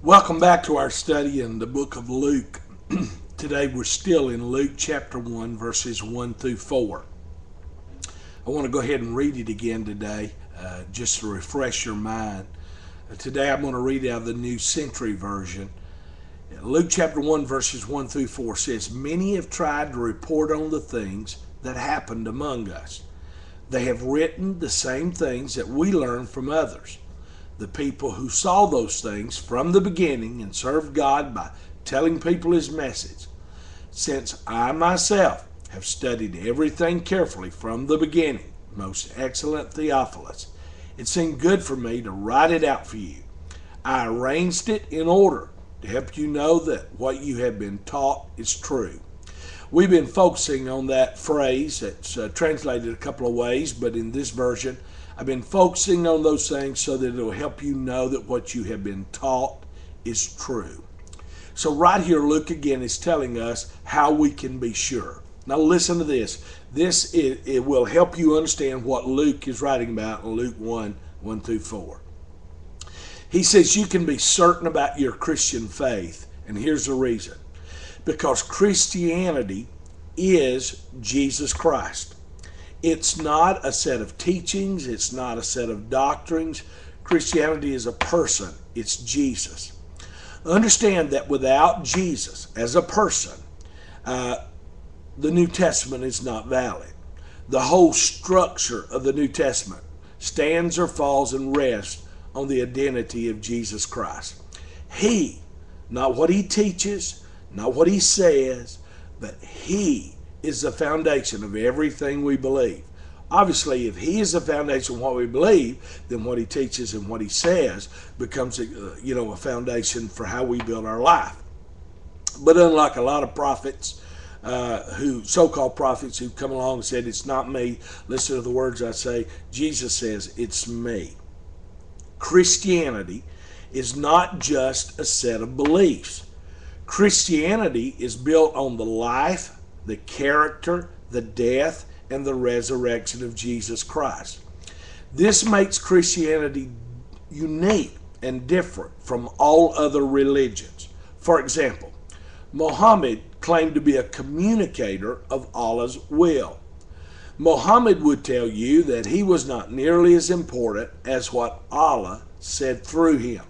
Welcome back to our study in the book of Luke. Today we're still in Luke chapter 1, verses 1 through 4. I want to go ahead and read it again today, just to refresh your mind. Today I'm going to read out of the New Century Version. Luke chapter 1, verses 1 through 4 says, "Many have tried to report on the things that happened among us. They have written the same things that we learned from others. The people who saw those things from the beginning and served God by telling people his message. Since I myself have studied everything carefully from the beginning, most excellent Theophilus, it seemed good for me to write it out for you. I arranged it in order to help you know that what you have been taught is true." We've been focusing on that phrase. It's translated a couple of ways, but in this version, I've been focusing on those things so that it will help you know that what you have been taught is true. So right here, Luke again is telling us how we can be sure. Now listen to this. It will help you understand what Luke is writing about in Luke 1, 1 through 4. He says you can be certain about your Christian faith, and here's the reason. Because Christianity is Jesus Christ. It's not a set of teachings. It's not a set of doctrines. Christianity is a person. It's Jesus. Understand that without Jesus as a person, the New Testament is not valid. The whole structure of the New Testament stands or falls and rests on the identity of Jesus Christ. He, not what he teaches, not what he says, but he is the foundation of everything we believe. Obviously, if he is the foundation of what we believe, then what he teaches and what he says becomes a foundation for how we build our life. But unlike a lot of prophets, so-called prophets who come along and said, "It's not me, listen to the words I say," Jesus says, "It's me." Christianity is not just a set of beliefs. Christianity is built on the life, the character, the death, and the resurrection of Jesus Christ. This makes Christianity unique and different from all other religions. For example, Muhammad claimed to be a communicator of Allah's will. Muhammad would tell you that he was not nearly as important as what Allah said through him.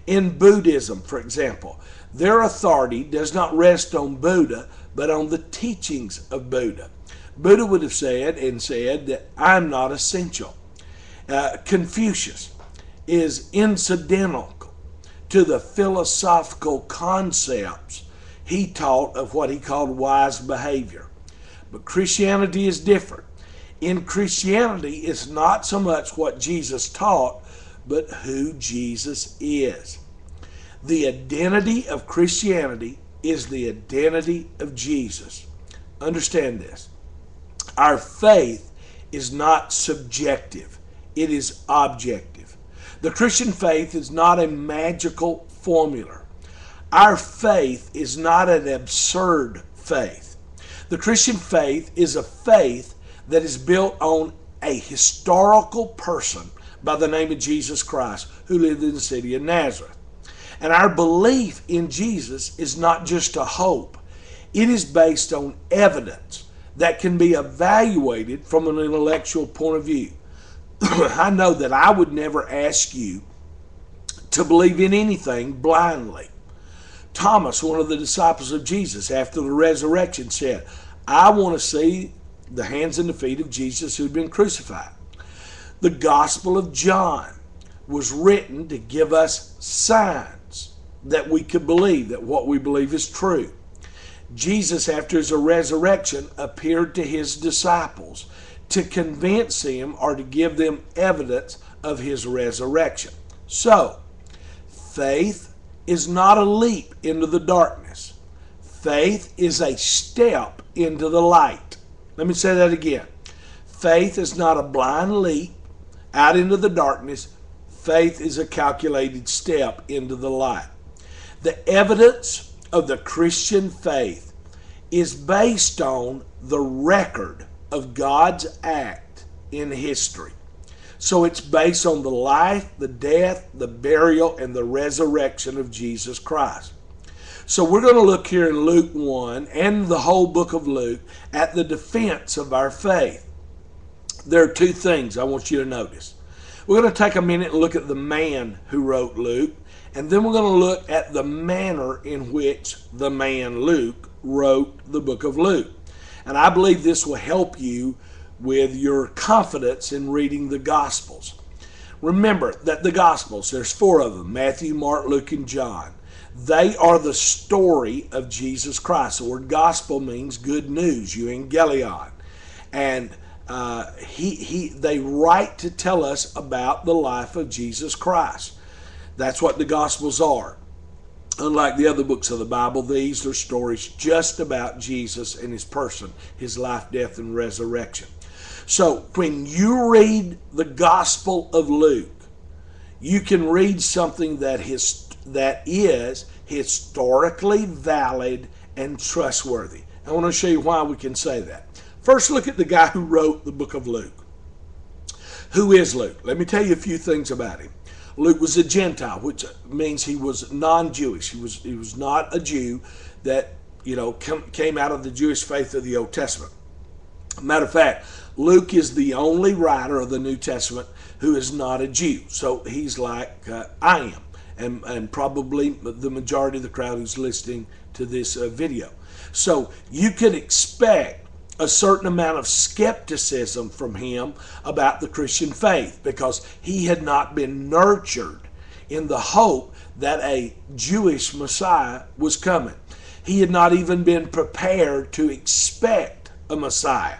In Buddhism, for example, their authority does not rest on Buddha, but on the teachings of Buddha. Buddha would have said that I'm not essential. Confucius is incidental to the philosophical concepts he taught of what he called wise behavior. But Christianity is different. In Christianity, it's not so much what Jesus taught, but who Jesus is. The identity of Christianity is the identity of Jesus. Understand this. Our faith is not subjective. It is objective. The Christian faith is not a magical formula. Our faith is not an absurd faith. The Christian faith is a faith that is built on a historical person by the name of Jesus Christ who lived in the city of Nazareth. And our belief in Jesus is not just a hope. It is based on evidence that can be evaluated from an intellectual point of view. I know that I would never ask you to believe in anything blindly. Thomas, one of the disciples of Jesus, after the resurrection said, "I want to see the hands and the feet of Jesus who had been crucified." The Gospel of John was written to give us signs that we could believe that what we believe is true. Jesus, after his resurrection, appeared to his disciples to convince them or to give them evidence of his resurrection. So, faith is not a leap into the darkness. Faith is a step into the light. Let me say that again. Faith is not a blind leap out into the darkness. Faith is a calculated step into the light. The evidence of the Christian faith is based on the record of God's act in history. So it's based on the life, the death, the burial, and the resurrection of Jesus Christ. So we're going to look here in Luke 1 and the whole book of Luke at the defense of our faith. There are two things I want you to notice. We're going to take a minute and look at the man who wrote Luke, and then we're going to look at the manner in which the man Luke wrote the book of Luke. And I believe this will help you with your confidence in reading the Gospels. Remember that the Gospels, there's four of them, Matthew, Mark, Luke, and John. They are the story of Jesus Christ. The word gospel means good news, euangelion. And they write to tell us about the life of Jesus Christ. That's what the Gospels are. Unlike the other books of the Bible, these are stories just about Jesus and his person, his life, death, and resurrection. So when you read the Gospel of Luke, you can read something that is historically valid and trustworthy. I want to show you why we can say that. First, look at the guy who wrote the book of Luke. Who is Luke? Let me tell you a few things about him. Luke was a Gentile, which means he was non-Jewish. He was not a Jew that came out of the Jewish faith of the Old Testament. Matter of fact, Luke is the only writer of the New Testament who is not a Jew. So he's like I am, and probably the majority of the crowd who's listening to this video. So you could expect a certain amount of skepticism from him about the Christian faith because he had not been nurtured in the hope that a Jewish Messiah was coming. He had not even been prepared to expect a Messiah.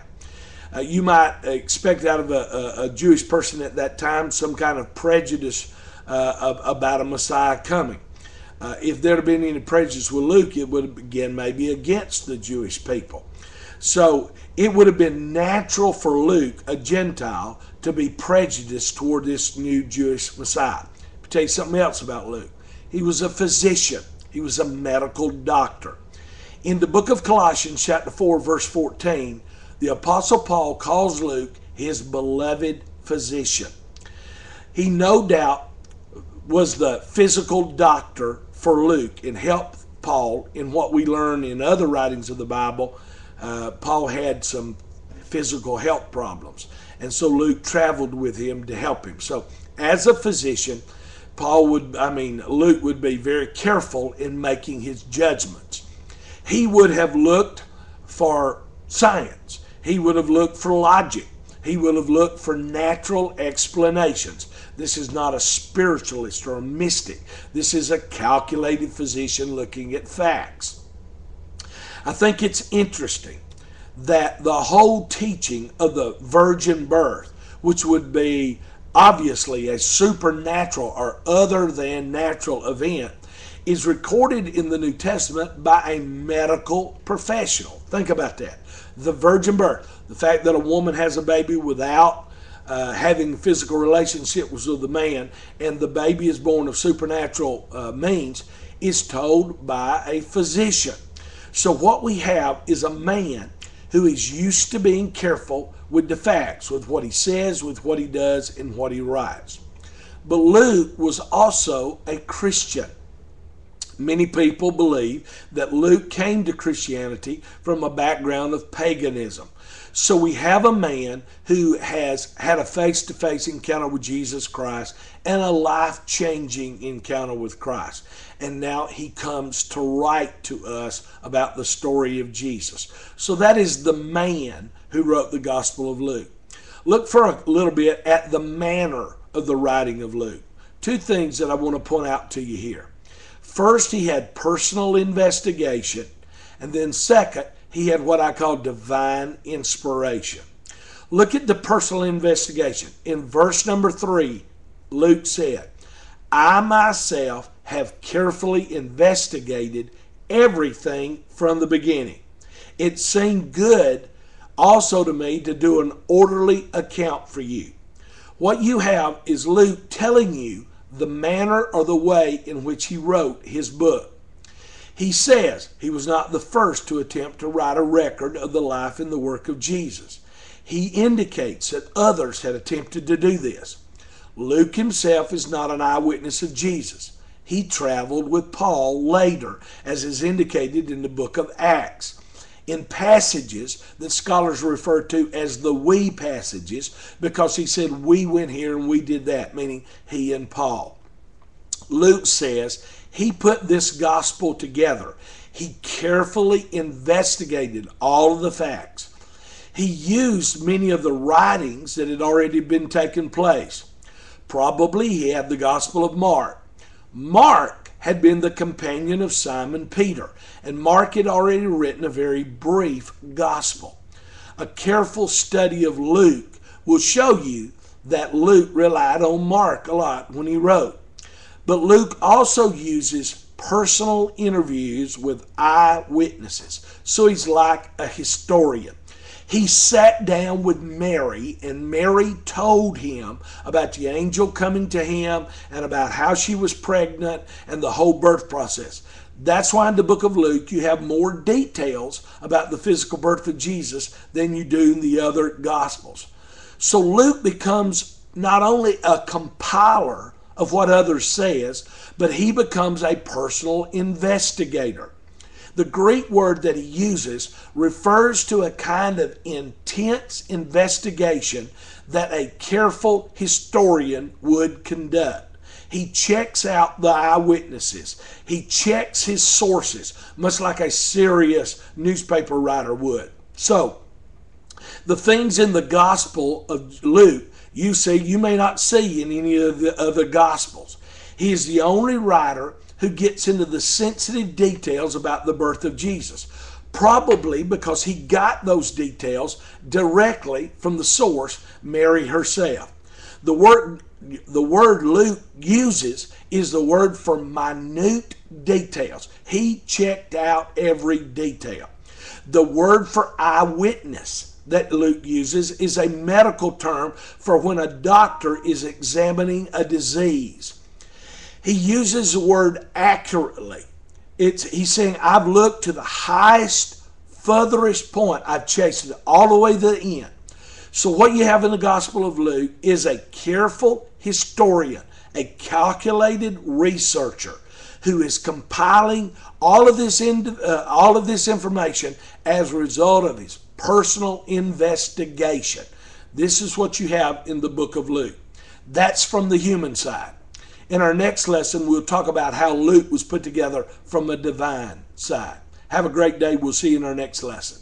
You might expect out of a Jewish person at that time some kind of prejudice about a Messiah coming. If there had been any prejudice with Luke, it would have been maybe against the Jewish people. So it would have been natural for Luke, a Gentile, to be prejudiced toward this new Jewish Messiah. I'll tell you something else about Luke. He was a physician. He was a medical doctor. In the book of Colossians, chapter 4, verse 14, the Apostle Paul calls Luke his beloved physician. He no doubt was the physical doctor for Luke and helped Paul in what we learn in other writings of the Bible. Paul had some physical health problems, and so Luke traveled with him to help him. So as a physician, Luke would be very careful in making his judgments. He would have looked for science. He would have looked for logic. He would have looked for natural explanations. This is not a spiritualist or a mystic. This is a calculated physician looking at facts. I think it's interesting that the whole teaching of the virgin birth, which would be obviously a supernatural or other than natural event, is recorded in the New Testament by a medical professional. Think about that. The virgin birth, the fact that a woman has a baby without having physical relationships with a man, and the baby is born of supernatural means, is told by a physician. So what we have is a man who is used to being careful with the facts, with what he says, with what he does, and what he writes. But Luke was also a Christian. Many people believe that Luke came to Christianity from a background of paganism. So we have a man who has had a face-to-face encounter with Jesus Christ and a life-changing encounter with Christ. And now he comes to write to us about the story of Jesus. So that is the man who wrote the Gospel of Luke. Look for a little bit at the manner of the writing of Luke. Two things that I want to point out to you here. First, he had personal investigation. And then second, he had what I call divine inspiration. Look at the personal investigation. In verse number 3, Luke said, I myself have carefully investigated everything from the beginning. It seemed good also to me to do an orderly account for you. What you have is Luke telling you the manner or the way in which he wrote his book. He says he was not the first to attempt to write a record of the life and the work of Jesus. He indicates that others had attempted to do this. Luke himself is not an eyewitness of Jesus. He traveled with Paul later, as is indicated in the book of Acts, in passages that scholars refer to as the we passages, because he said we went here and we did that, meaning he and Paul. Luke says he put this gospel together. He carefully investigated all of the facts. He used many of the writings that had already been taken place. Probably he had the Gospel of Mark. Mark had been the companion of Simon Peter, and Mark had already written a very brief gospel. A careful study of Luke will show you that Luke relied on Mark a lot when he wrote. But Luke also uses personal interviews with eyewitnesses, so he's like a historian. He sat down with Mary, and Mary told him about the angel coming to him and about how she was pregnant and the whole birth process. That's why in the book of Luke you have more details about the physical birth of Jesus than you do in the other Gospels. So Luke becomes not only a compiler of what others says, but he becomes a personal investigator. The Greek word that he uses refers to a kind of intense investigation that a careful historian would conduct. He checks out the eyewitnesses. He checks his sources, much like a serious newspaper writer would. So, the things in the Gospel of Luke you see, you may not see in any of the other Gospels. He is the only writer who gets into the sensitive details about the birth of Jesus, probably because he got those details directly from the source, Mary herself. The word Luke uses is the word for minute details. He checked out every detail. The word for eyewitness that Luke uses is a medical term for when a doctor is examining a disease. He uses the word accurately. He's saying, I've looked to the highest, furthest point. I've chased it all the way to the end. So what you have in the Gospel of Luke is a careful historian, a calculated researcher who is compiling all of this information as a result of his personal investigation. This is what you have in the book of Luke. That's from the human side. In our next lesson, we'll talk about how Luke was put together from a divine side. Have a great day. We'll see you in our next lesson.